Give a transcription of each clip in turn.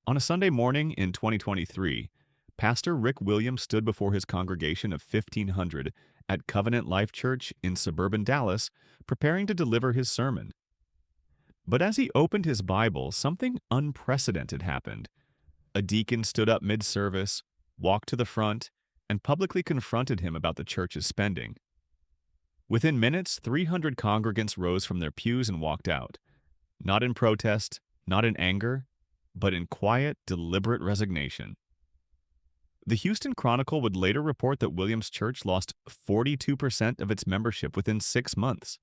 On a Sunday morning in 2023, Pastor Rick Williams stood before his congregation of 1,500 at Covenant Life Church in suburban Dallas, preparing to deliver his sermon. But as he opened his Bible, something unprecedented happened. A deacon stood up mid-service, walked to the front, and publicly confronted him about the church's spending. Within minutes, 300 congregants rose from their pews and walked out, not in protest, not in anger, but in quiet, deliberate resignation. The Houston Chronicle would later report that Williams Church lost 42% of its membership within 6 months.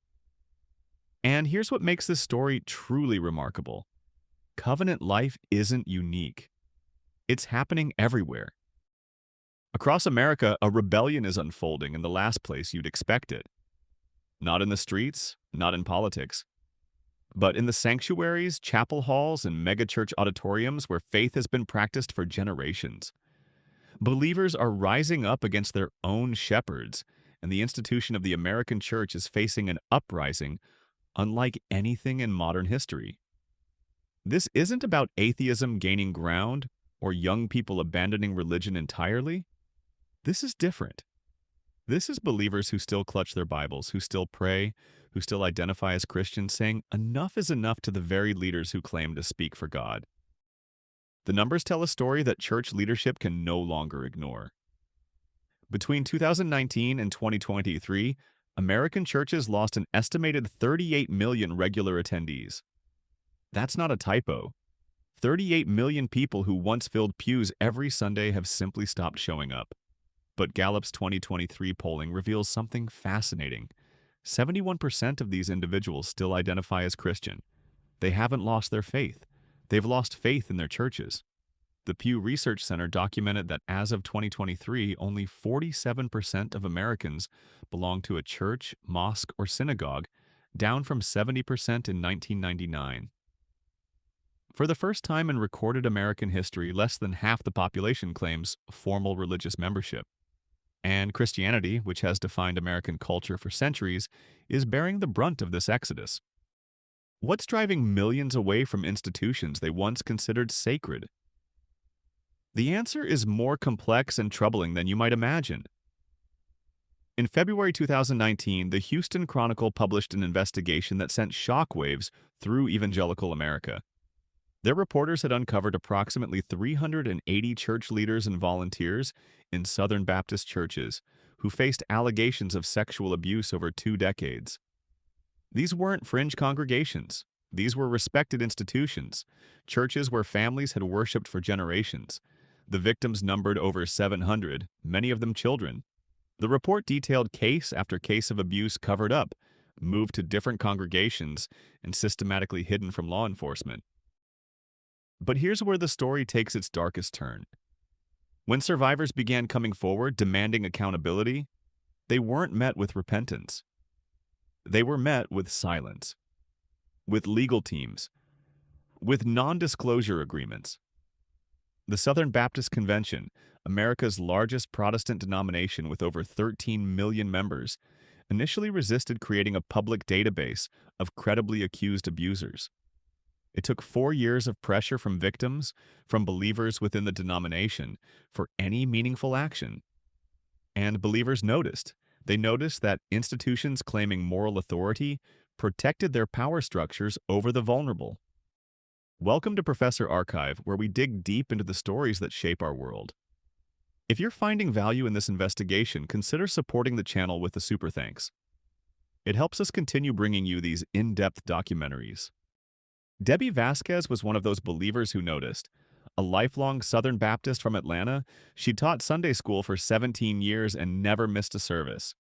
And here's what makes this story truly remarkable. Covenant life isn't unique. It's happening everywhere. Across America, a rebellion is unfolding in the last place you'd expect it. Not in the streets, not in politics, but in the sanctuaries, chapel halls, and megachurch auditoriums where faith has been practiced for generations. Believers are rising up against their own shepherds, and the institution of the American church is facing an uprising unlike anything in modern history. This isn't about atheism gaining ground or young people abandoning religion entirely. This is different. This is believers who still clutch their Bibles, who still pray, who still identify as Christians, saying enough is enough to the very leaders who claim to speak for God. The numbers tell a story that church leadership can no longer ignore. Between 2019 and 2023, American churches lost an estimated 38 million regular attendees. That's not a typo. 38 million people who once filled pews every Sunday have simply stopped showing up. But Gallup's 2023 polling reveals something fascinating. 71% of these individuals still identify as Christian. They haven't lost their faith. They've lost faith in their churches. The Pew Research Center documented that as of 2023, only 47% of Americans belong to a church, mosque, or synagogue, down from 70% in 1999. For the first time in recorded American history, less than half the population claims formal religious membership. And Christianity, which has defined American culture for centuries, is bearing the brunt of this exodus. What's driving millions away from institutions they once considered sacred? The answer is more complex and troubling than you might imagine. In February 2019, the Houston Chronicle published an investigation that sent shockwaves through evangelical America. Their reporters had uncovered approximately 380 church leaders and volunteers in Southern Baptist churches who faced allegations of sexual abuse over 2 decades. These weren't fringe congregations. These were respected institutions, churches where families had worshipped for generations. The victims numbered over 700, many of them children. The report detailed case after case of abuse covered up, moved to different congregations, and systematically hidden from law enforcement. But here's where the story takes its darkest turn. When survivors began coming forward demanding accountability, they weren't met with repentance. They were met with silence, with legal teams, with non-disclosure agreements. The Southern Baptist Convention, America's largest Protestant denomination with over 13 million members, initially resisted creating a public database of credibly accused abusers. It took 4 years of pressure from victims, from believers within the denomination, for any meaningful action. And believers noticed. They noticed that institutions claiming moral authority protected their power structures over the vulnerable. Welcome to Professor Archive, where we dig deep into the stories that shape our world. If you're finding value in this investigation, consider supporting the channel with a super thanks. It helps us continue bringing you these in-depth documentaries. Debbie Vasquez was one of those believers who noticed. A lifelong Southern Baptist from Atlanta, she taught Sunday school for 17 years and never missed a service.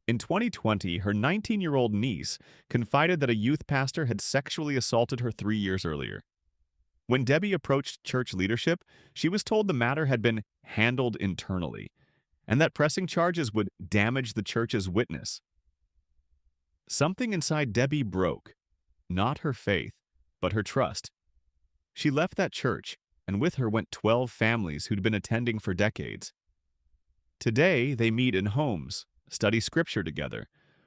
In 2020, her 19-year-old niece confided that a youth pastor had sexually assaulted her 3 years earlier. When Debbie approached church leadership, she was told the matter had been handled internally, and that pressing charges would damage the church's witness. Something inside Debbie broke. Not her faith, but her trust. She left that church, and with her went 12 families who'd been attending for decades. Today, they meet in homes, study scripture together,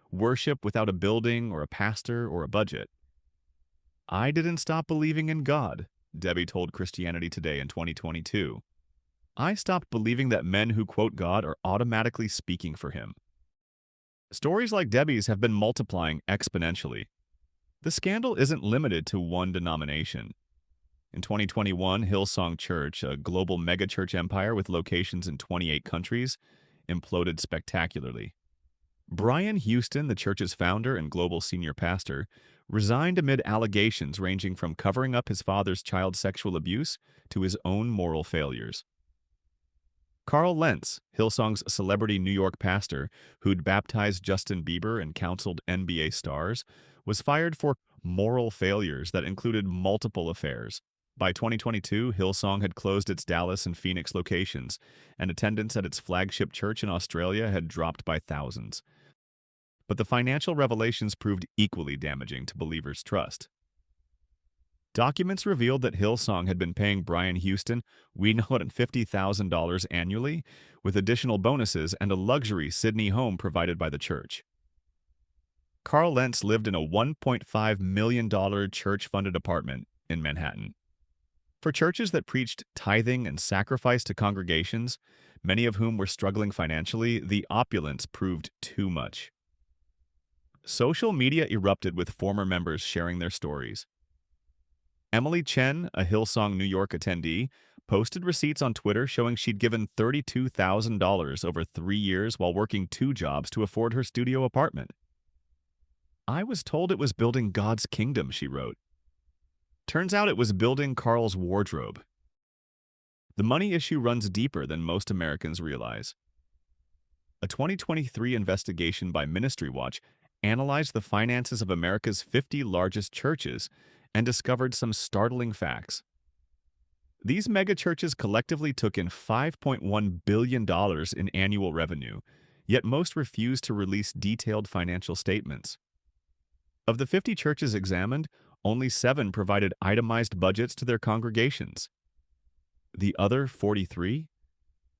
worship without a building or a pastor or a budget. I didn't stop believing in God, Debbie told Christianity Today in 2022. I stopped believing that men who quote God are automatically speaking for him. Stories like Debbie's have been multiplying exponentially. The scandal isn't limited to one denomination. In 2021, Hillsong Church, a global megachurch empire with locations in 28 countries, imploded spectacularly. Brian Houston, the church's founder and global senior pastor, resigned amid allegations ranging from covering up his father's child sexual abuse to his own moral failures. Carl Lentz, Hillsong's celebrity New York pastor who'd baptized Justin Bieber and counseled NBA stars, was fired for moral failures that included multiple affairs. By 2022, Hillsong had closed its Dallas and Phoenix locations, and attendance at its flagship church in Australia had dropped by thousands. But the financial revelations proved equally damaging to believers' trust. Documents revealed that Hillsong had been paying Brian Houston $150,000 annually, with additional bonuses and a luxury Sydney home provided by the church. Carl Lentz lived in a $1.5 million church-funded apartment in Manhattan. For churches that preached tithing and sacrifice to congregations, many of whom were struggling financially, the opulence proved too much. Social media erupted with former members sharing their stories. Emily Chen, a Hillsong New York attendee, posted receipts on Twitter showing she'd given $32,000 over 3 years while working 2 jobs to afford her studio apartment. I was told it was building God's kingdom, she wrote. Turns out it was building Carl's wardrobe. The money issue runs deeper than most Americans realize. A 2023 investigation by Ministry Watch analyzed the finances of America's 50 largest churches and discovered some startling facts. These megachurches collectively took in $5.1 billion in annual revenue, yet most refused to release detailed financial statements. Of the 50 churches examined, only 7 provided itemized budgets to their congregations. The other 43?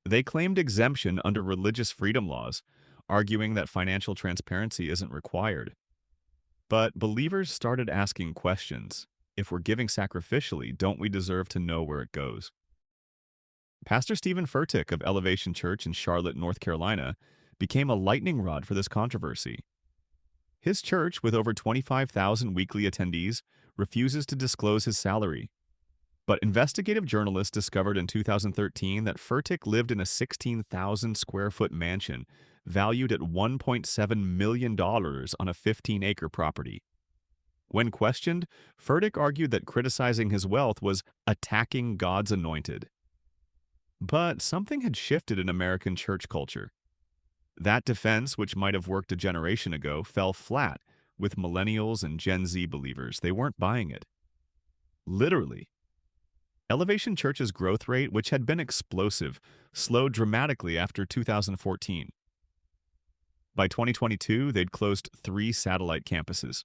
They claimed exemption under religious freedom laws, arguing that financial transparency isn't required. But believers started asking questions. If we're giving sacrificially, don't we deserve to know where it goes? Pastor Stephen Furtick of Elevation Church in Charlotte, North Carolina, became a lightning rod for this controversy. His church, with over 25,000 weekly attendees, refuses to disclose his salary. But investigative journalists discovered in 2013 that Furtick lived in a 16,000-square-foot mansion valued at $1.7 million on a 15-acre property. When questioned, Furtick argued that criticizing his wealth was attacking God's anointed. But something had shifted in American church culture. That defense, which might have worked a generation ago, fell flat with millennials and Gen Z believers. They weren't buying it. Literally. Elevation Church's growth rate, which had been explosive, slowed dramatically after 2014. By 2022, they'd closed 3 satellite campuses.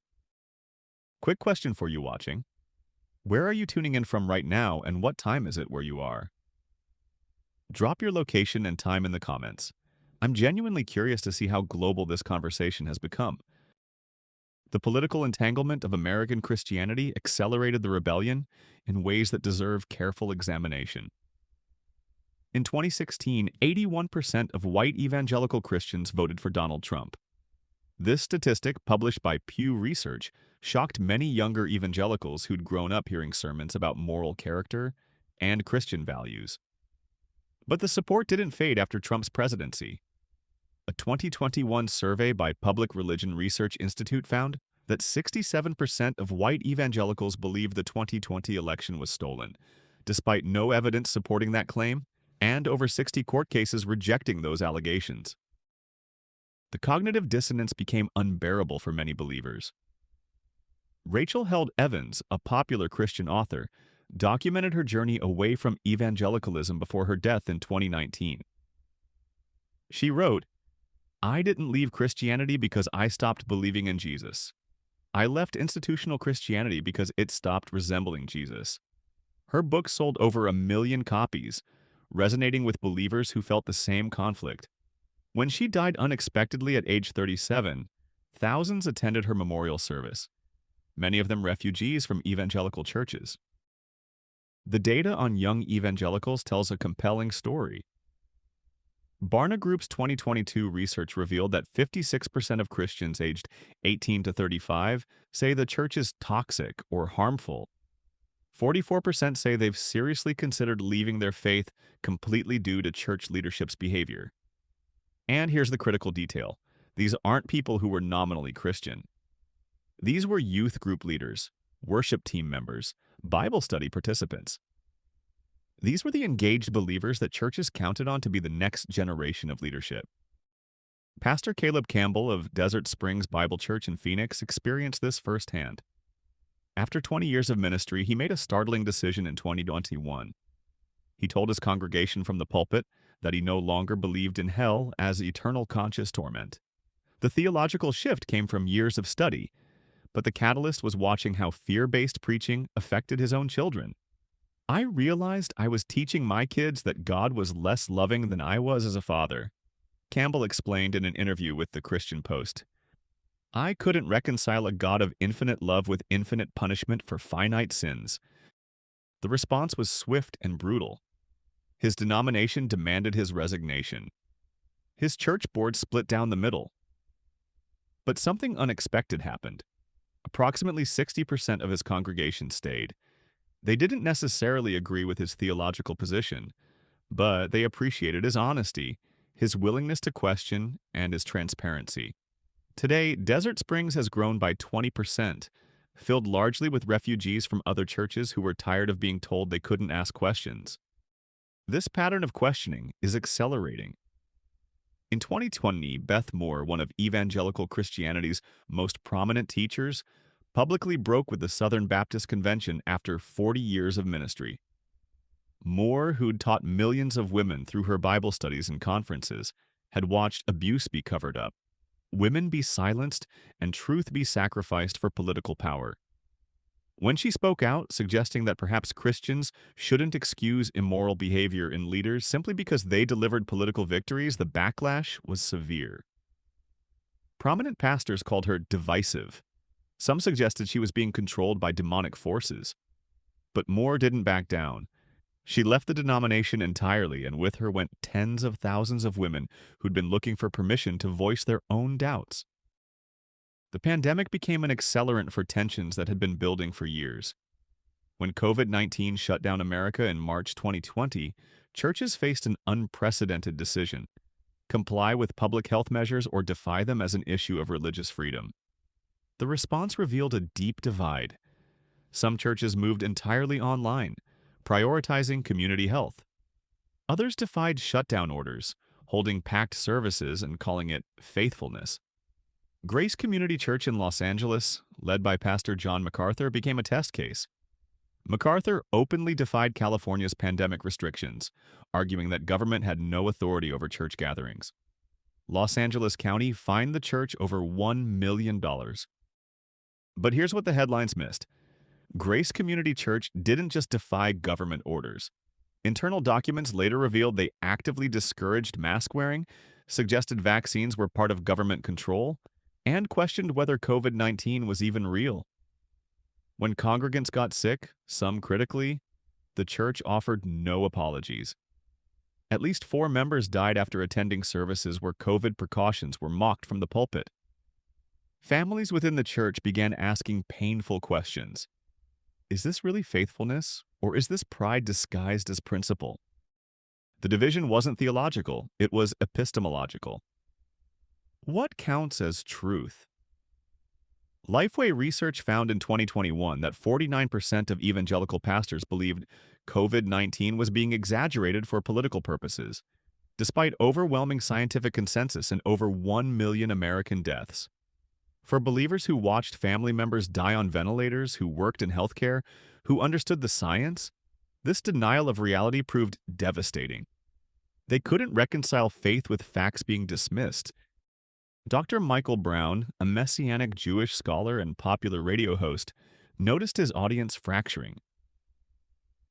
Quick question for you watching. Where are you tuning in from right now, and what time is it where you are? Drop your location and time in the comments. I'm genuinely curious to see how global this conversation has become. The political entanglement of American Christianity accelerated the rebellion in ways that deserve careful examination. In 2016, 81% of white evangelical Christians voted for Donald Trump. This statistic, published by Pew Research, shocked many younger evangelicals who'd grown up hearing sermons about moral character and Christian values. But the support didn't fade after Trump's presidency. A 2021 survey by Public Religion Research Institute found that 67% of white evangelicals believe the 2020 election was stolen, despite no evidence supporting that claim, and over 60 court cases rejecting those allegations. The cognitive dissonance became unbearable for many believers. Rachel Held Evans, a popular Christian author, documented her journey away from evangelicalism before her death in 2019. She wrote, "I didn't leave Christianity because I stopped believing in Jesus. I left institutional Christianity because it stopped resembling Jesus." Her book sold over 1 million copies, resonating with believers who felt the same conflict. When she died unexpectedly at age 37, thousands attended her memorial service, many of them refugees from evangelical churches. The data on young evangelicals tells a compelling story. Barna Group's 2022 research revealed that 56% of Christians aged 18 to 35 say the church is toxic or harmful. 44% say they've seriously considered leaving their faith completely due to church leadership's behavior. And here's the critical detail. These aren't people who were nominally Christian. These were youth group leaders, worship team members, Bible study participants. These were the engaged believers that churches counted on to be the next generation of leadership. Pastor Caleb Campbell of Desert Springs Bible Church in Phoenix experienced this firsthand. After 20 years of ministry, he made a startling decision in 2021. He told his congregation from the pulpit that he no longer believed in hell as eternal conscious torment. The theological shift came from years of study, but the catalyst was watching how fear-based preaching affected his own children. I realized I was teaching my kids that God was less loving than I was as a father, Campbell explained in an interview with the Christian Post. I couldn't reconcile a God of infinite love with infinite punishment for finite sins. The response was swift and brutal. His denomination demanded his resignation. His church board split down the middle. But something unexpected happened. Approximately 60% of his congregation stayed. They didn't necessarily agree with his theological position, but they appreciated his honesty, his willingness to question, and his transparency. Today, Desert Springs has grown by 20%, filled largely with refugees from other churches who were tired of being told they couldn't ask questions. This pattern of questioning is accelerating. In 2020, Beth Moore, one of evangelical Christianity's most prominent teachers, publicly broke with the Southern Baptist Convention after 40 years of ministry. Moore, who'd taught millions of women through her Bible studies and conferences, had watched abuse be covered up, women be silenced, and truth be sacrificed for political power. When she spoke out, suggesting that perhaps Christians shouldn't excuse immoral behavior in leaders simply because they delivered political victories, the backlash was severe. Prominent pastors called her divisive. Some suggested she was being controlled by demonic forces. But Moore didn't back down. She left the denomination entirely, and with her went tens of thousands of women who'd been looking for permission to voice their own doubts. The pandemic became an accelerant for tensions that had been building for years. When COVID-19 shut down America in March 2020, churches faced an unprecedented decision: comply with public health measures or defy them as an issue of religious freedom. The response revealed a deep divide. Some churches moved entirely online, prioritizing community health. Others defied shutdown orders, holding packed services and calling it faithfulness. Grace Community Church in Los Angeles, led by Pastor John MacArthur, became a test case. MacArthur openly defied California's pandemic restrictions, arguing that government had no authority over church gatherings. Los Angeles County fined the church over $1 million. But here's what the headlines missed. Grace Community Church didn't just defy government orders. Internal documents later revealed they actively discouraged mask wearing, suggested vaccines were part of government control, and questioned whether COVID-19 was even real. When congregants got sick, some critically, the church offered no apologies. At least 4 members died after attending services where COVID precautions were mocked from the pulpit. Families within the church began asking painful questions. Is this really faithfulness, or is this pride disguised as principle? The division wasn't theological, it was epistemological. What counts as truth? Lifeway research found in 2021 that 49% of evangelical pastors believed COVID-19 was being exaggerated for political purposes, despite overwhelming scientific consensus and over 1 million American deaths. For believers who watched family members die on ventilators, who worked in healthcare, who understood the science, this denial of reality proved devastating. They couldn't reconcile faith with facts being dismissed. Dr. Michael Brown, a Messianic Jewish scholar and popular radio host, noticed his audience fracturing.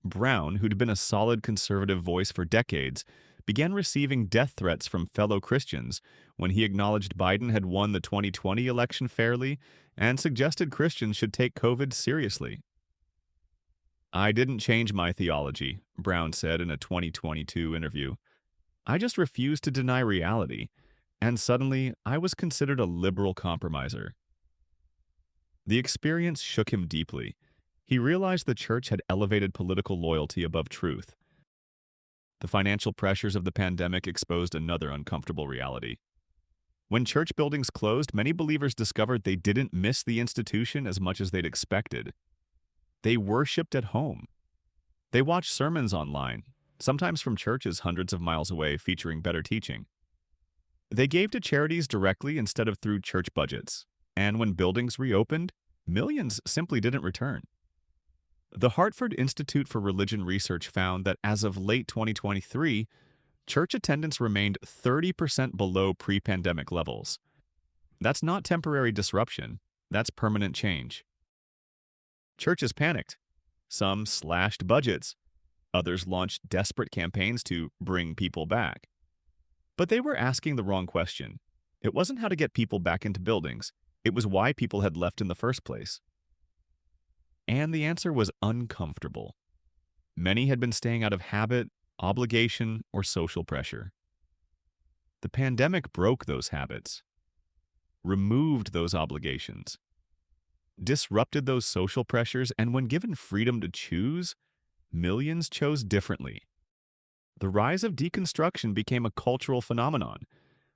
Brown, who'd been a solid conservative voice for decades, began receiving death threats from fellow Christians when he acknowledged Biden had won the 2020 election fairly and suggested Christians should take COVID seriously. I didn't change my theology, Brown said in a 2022 interview. I just refused to deny reality, and suddenly I was considered a liberal compromiser. The experience shook him deeply. He realized the church had elevated political loyalty above truth. The financial pressures of the pandemic exposed another uncomfortable reality. When church buildings closed, many believers discovered they didn't miss the institution as much as they'd expected. They worshiped at home. They watched sermons online, sometimes from churches hundreds of miles away featuring better teaching. They gave to charities directly instead of through church budgets. And when buildings reopened, millions simply didn't return. The Hartford Institute for Religion Research found that as of late 2023, church attendance remained 30% below pre-pandemic levels. That's not temporary disruption, that's permanent change. Churches panicked. Some slashed budgets. Others launched desperate campaigns to bring people back. But they were asking the wrong question. It wasn't how to get people back into buildings. It was why people had left in the first place. And the answer was uncomfortable. Many had been staying out of habit, obligation, or social pressure. The pandemic broke those habits, removed those obligations, disrupted those social pressures, and when given freedom to choose, millions chose differently. The rise of deconstruction became a cultural phenomenon.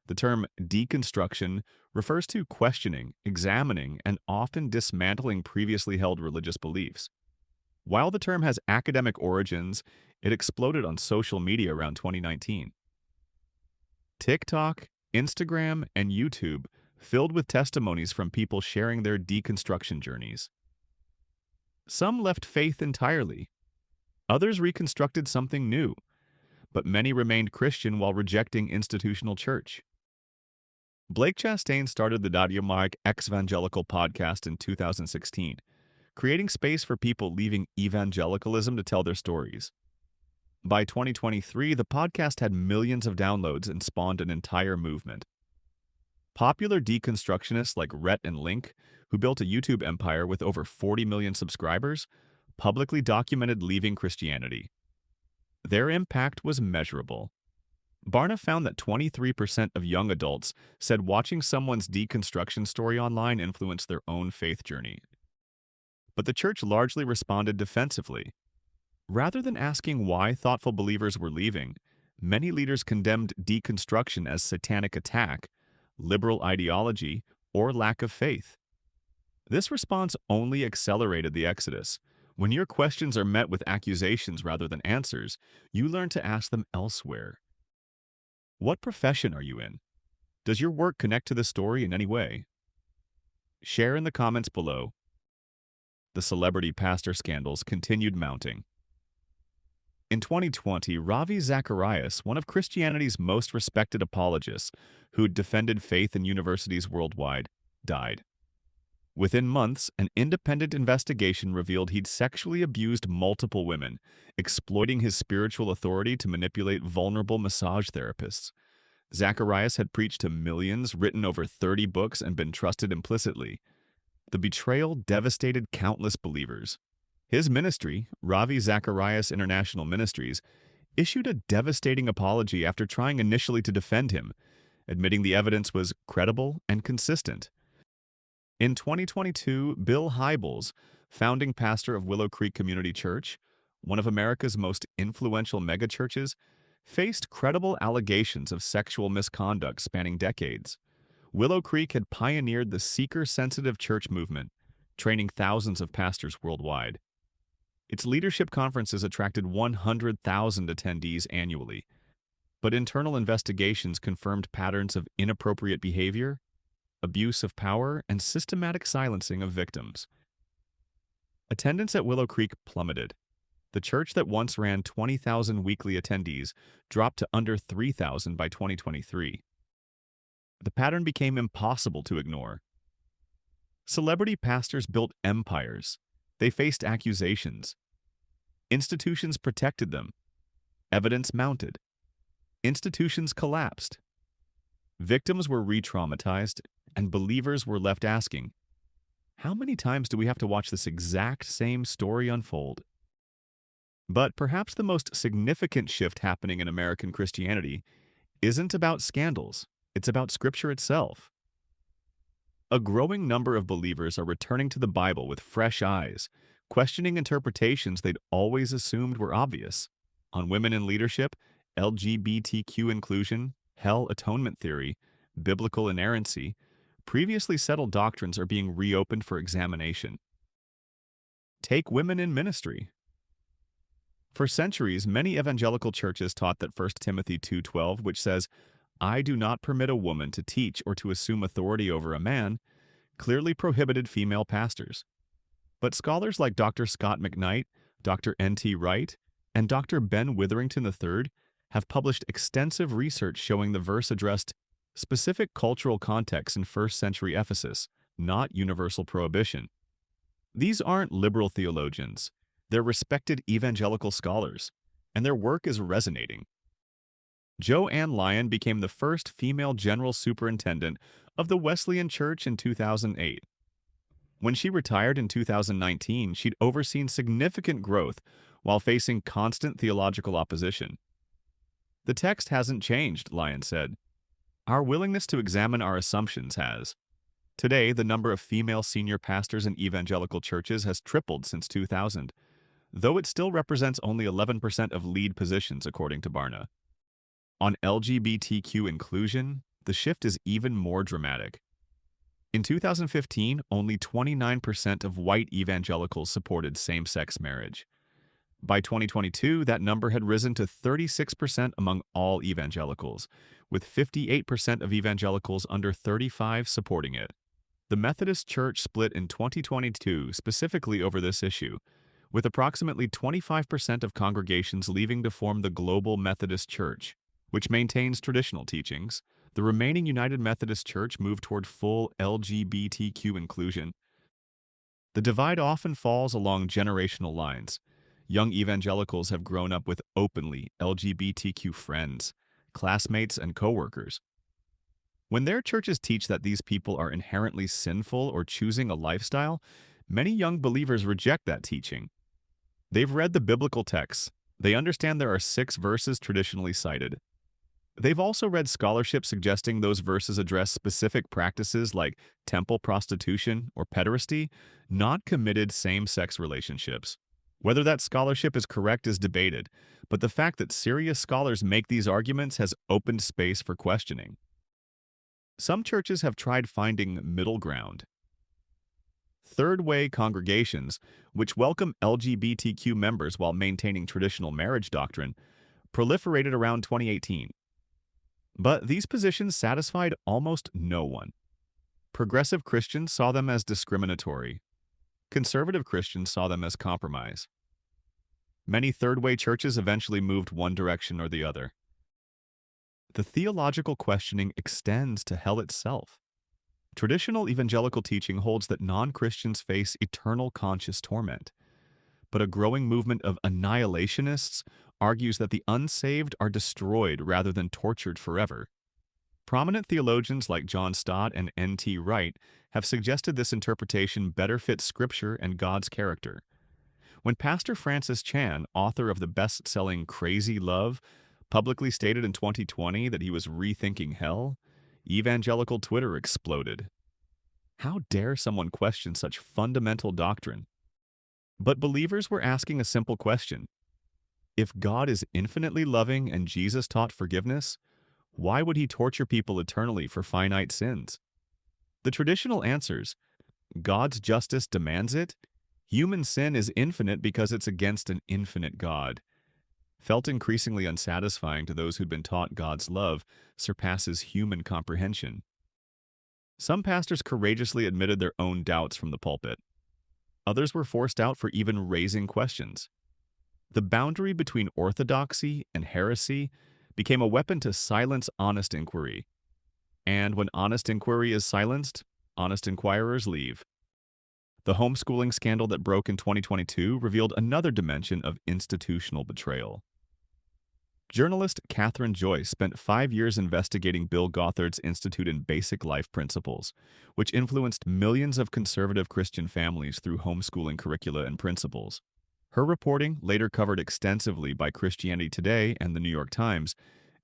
The term deconstruction refers to questioning, examining, and often dismantling previously held religious beliefs. While the term has academic origins, it exploded on social media around 2019. TikTok, Instagram, and YouTube filled with testimonies from people sharing their deconstruction journeys. Some left faith entirely. Others reconstructed something new, but many remained Christian while rejecting institutional church. Blake Chastain started the Dogmatic Evangelical podcast in 2016, creating space for people leaving evangelicalism to tell their stories. By 2023, the podcast had millions of downloads and spawned an entire movement. Popular deconstructionists like Rhett and Link, who built a YouTube empire with over 40 million subscribers, publicly documented leaving Christianity. Their impact was measurable. Barna found that 23% of young adults said watching someone's deconstruction story online influenced their own faith journey. But the church largely responded defensively. Rather than asking why thoughtful believers were leaving, many leaders condemned deconstruction as satanic attack, liberal ideology, or lack of faith. This response only accelerated the exodus. When your questions are met with accusations rather than answers, you learn to ask them elsewhere. What profession are you in? Does your work connect to the story in any way? Share in the comments below. The celebrity pastor scandals continued mounting. In 2020, Ravi Zacharias, one of Christianity's most respected apologists who'd defended faith in universities worldwide, died. Within months, an independent investigation revealed he'd sexually abused multiple women, exploiting his spiritual authority to manipulate vulnerable massage therapists. Zacharias had preached to millions, written over 30 books, and been trusted implicitly. The betrayal devastated countless believers. His ministry, Ravi Zacharias International Ministries, issued a devastating apology after trying initially to defend him, admitting the evidence was credible and consistent. In 2022, Bill Hybels, founding pastor of Willow Creek Community Church, one of America's most influential megachurches, faced credible allegations of sexual misconduct spanning decades. Willow Creek had pioneered the seeker-sensitive church movement, training thousands of pastors worldwide. Its leadership conferences attracted 100,000 attendees annually, but internal investigations confirmed patterns of inappropriate behavior, abuse of power, and systematic silencing of victims. Attendance at Willow Creek plummeted. The church that once ran 20,000 weekly attendees dropped to under 3,000 by 2023. The pattern became impossible to ignore. Celebrity pastors built empires. They faced accusations. Institutions protected them. Evidence mounted. Institutions collapsed. Victims were re-traumatized, and believers were left asking, how many times do we have to watch this exact same story unfold? But perhaps the most significant shift happening in American Christianity isn't about scandals, it's about Scripture itself. A growing number of believers are returning to the Bible with fresh eyes, questioning interpretations they'd always assumed were obvious. On women in leadership, LGBTQ inclusion, hell atonement theory, biblical inerrancy, previously settled doctrines are being reopened for examination. Take women in ministry. For centuries, many evangelical churches taught that 1 Timothy 2:12, which says, "I do not permit a woman to teach or to assume authority over a man," clearly prohibited female pastors. But scholars like Dr. Scott McKnight, Dr. N.T. Wright, and Dr. Ben Witherington III have published extensive research showing the verse addressed specific cultural contexts in first-century Ephesus, not universal prohibition. These aren't liberal theologians. They're respected evangelical scholars, and their work is resonating. Jo Ann Lyon became the first female general superintendent of the Wesleyan Church in 2008. When she retired in 2019, she'd overseen significant growth while facing constant theological opposition. "The text hasn't changed," Lyon said. "Our willingness to examine our assumptions has." Today, the number of female senior pastors in evangelical churches has tripled since 2000, though it still represents only 11% of lead positions, according to Barna. On LGBTQ inclusion, the shift is even more dramatic. In 2015, only 29% of white evangelicals supported same-sex marriage. By 2022, that number had risen to 36% among all evangelicals, with 58% of evangelicals under 35 supporting it. The Methodist Church split in 2022 specifically over this issue, with approximately 25% of congregations leaving to form the Global Methodist Church, which maintains traditional teachings. The remaining United Methodist Church moved toward full LGBTQ inclusion. The divide often falls along generational lines. Young evangelicals have grown up with openly LGBTQ friends, classmates, and coworkers. When their churches teach that these people are inherently sinful or choosing a lifestyle, many young believers reject that teaching. They've read the biblical texts. They understand there are 6 verses traditionally cited. They've also read scholarship suggesting those verses address specific practices like temple prostitution or pederasty, not committed same-sex relationships. Whether that scholarship is correct is debated, but the fact that serious scholars make these arguments has opened space for questioning. Some churches have tried finding middle ground. Third-way congregations, which welcome LGBTQ members while maintaining traditional marriage doctrine, proliferated around 2018. But these positions satisfied almost no one. Progressive Christians saw them as discriminatory. Conservative Christians saw them as compromise. Many third-way churches eventually moved one direction or the other. The theological questioning extends to hell itself. Traditional evangelical teaching holds that non-Christians face eternal conscious torment. But a growing movement of annihilationists argues that the unsaved are destroyed rather than tortured forever. Prominent theologians like John Stott and N.T. Wright have suggested this interpretation better fits Scripture and God's character. When Pastor Francis Chan, author of the best-selling Crazy Love, publicly stated in 2020 that he was rethinking hell, evangelical Twitter exploded. How dare someone question such fundamental doctrine? But believers were asking a simple question. If God is infinitely loving and Jesus taught forgiveness, why would he torture people eternally for finite sins? The traditional answers, God's justice demands it, human sin is infinite because it's against an infinite God, felt increasingly unsatisfying to those who'd been taught God's love surpasses human comprehension. Some pastors courageously admitted their own doubts from the pulpit. Others were forced out for even raising questions. The boundary between orthodoxy and heresy became a weapon to silence honest inquiry. And when honest inquiry is silenced, honest inquirers leave. The homeschooling scandal that broke in 2022 revealed another dimension of institutional betrayal. Journalist Catherine Joyce spent 5 years investigating Bill Gothard's Institute in Basic Life Principles, which influenced millions of conservative Christian families through homeschooling curricula and principles. Her reporting, later covered extensively by Christianity Today and the New York Times,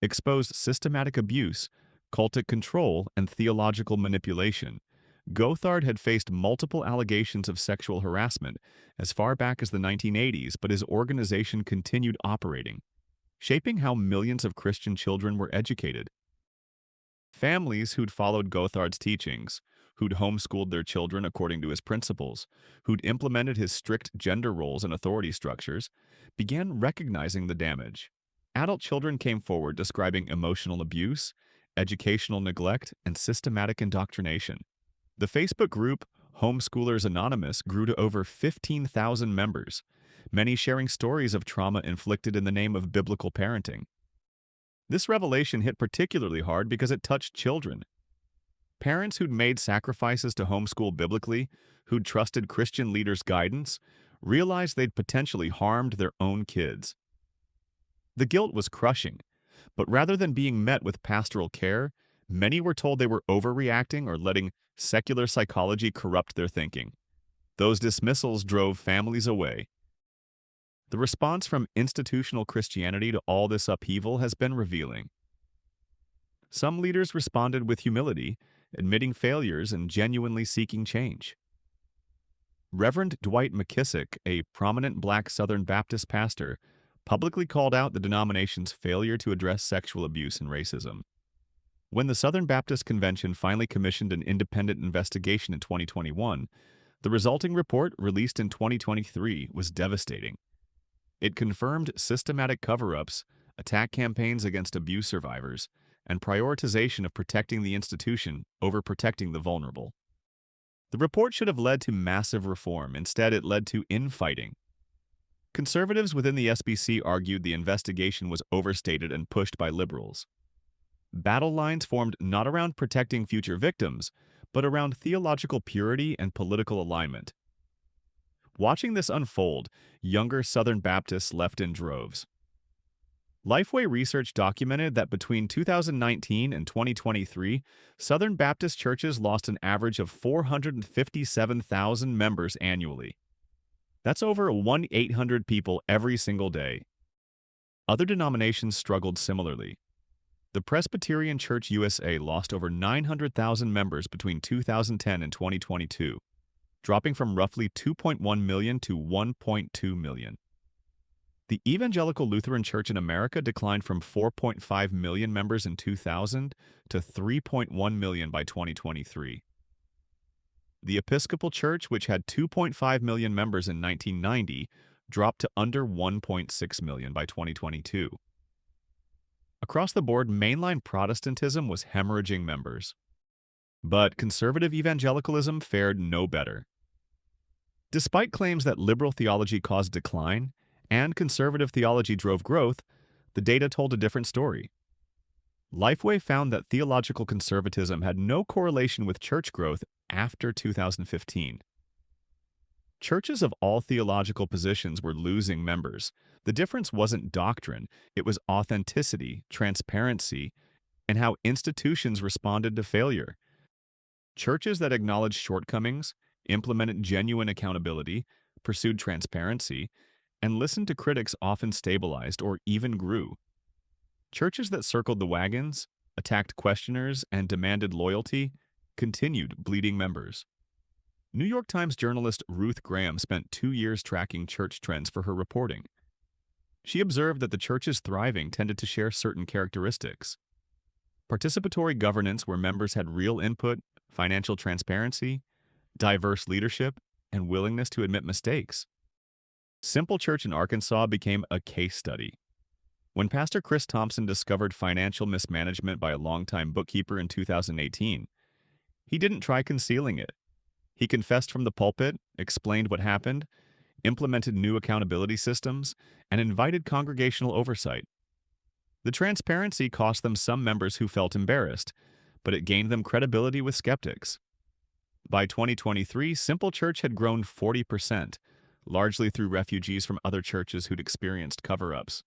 exposed systematic abuse, cultic control, and theological manipulation. Gothard had faced multiple allegations of sexual harassment as far back as the 1980s, but his organization continued operating, shaping how millions of Christian children were educated. Families who'd followed Gothard's teachings, who'd homeschooled their children according to his principles, who'd implemented his strict gender roles and authority structures, began recognizing the damage. Adult children came forward describing emotional abuse, educational neglect, and systematic indoctrination. The Facebook group Homeschoolers Anonymous grew to over 15,000 members, many sharing stories of trauma inflicted in the name of biblical parenting. This revelation hit particularly hard because it touched children. Parents who'd made sacrifices to homeschool biblically, who'd trusted Christian leaders' guidance, realized they'd potentially harmed their own kids. The guilt was crushing, but rather than being met with pastoral care, many were told they were overreacting or letting secular psychology corrupt their thinking. Those dismissals drove families away. The response from institutional Christianity to all this upheaval has been revealing. Some leaders responded with humility, admitting failures and genuinely seeking change. Reverend Dwight McKissick, a prominent black Southern Baptist pastor, publicly called out the denomination's failure to address sexual abuse and racism. When the Southern Baptist Convention finally commissioned an independent investigation in 2021, the resulting report, released in 2023, was devastating. It confirmed systematic cover-ups, attack campaigns against abuse survivors, and prioritization of protecting the institution over protecting the vulnerable. The report should have led to massive reform. Instead, it led to infighting. Conservatives within the SBC argued the investigation was overstated and pushed by liberals. Battle lines formed not around protecting future victims, but around theological purity and political alignment. Watching this unfold, younger Southern Baptists left in droves. Lifeway research documented that between 2019 and 2023, Southern Baptist churches lost an average of 457,000 members annually. That's over 1,800 people every single day. Other denominations struggled similarly. The Presbyterian Church USA lost over 900,000 members between 2010 and 2022, dropping from roughly 2.1 million to 1.2 million. The Evangelical Lutheran Church in America declined from 4.5 million members in 2000 to 3.1 million by 2023. The Episcopal Church, which had 2.5 million members in 1990, dropped to under 1.6 million by 2022. Across the board, mainline Protestantism was hemorrhaging members. But conservative evangelicalism fared no better. Despite claims that liberal theology caused decline and conservative theology drove growth, the data told a different story. Lifeway found that theological conservatism had no correlation with church growth after 2015. Churches of all theological positions were losing members. The difference wasn't doctrine, it was authenticity, transparency, and how institutions responded to failure. Churches that acknowledged shortcomings, implemented genuine accountability, pursued transparency, and listened to critics often stabilized or even grew. Churches that circled the wagons, attacked questioners, and demanded loyalty continued bleeding members. New York Times journalist Ruth Graham spent 2 years tracking church trends for her reporting. She observed that the churches thriving tended to share certain characteristics: participatory governance where members had real input, financial transparency, diverse leadership, and willingness to admit mistakes. Simple Church in Arkansas became a case study. When Pastor Chris Thompson discovered financial mismanagement by a longtime bookkeeper in 2018, he didn't try concealing it. He confessed from the pulpit, explained what happened, implemented new accountability systems, and invited congregational oversight. The transparency cost them some members who felt embarrassed, but it gained them credibility with skeptics. By 2023, Simple Church had grown 40%, largely through refugees from other churches who'd experienced cover-ups.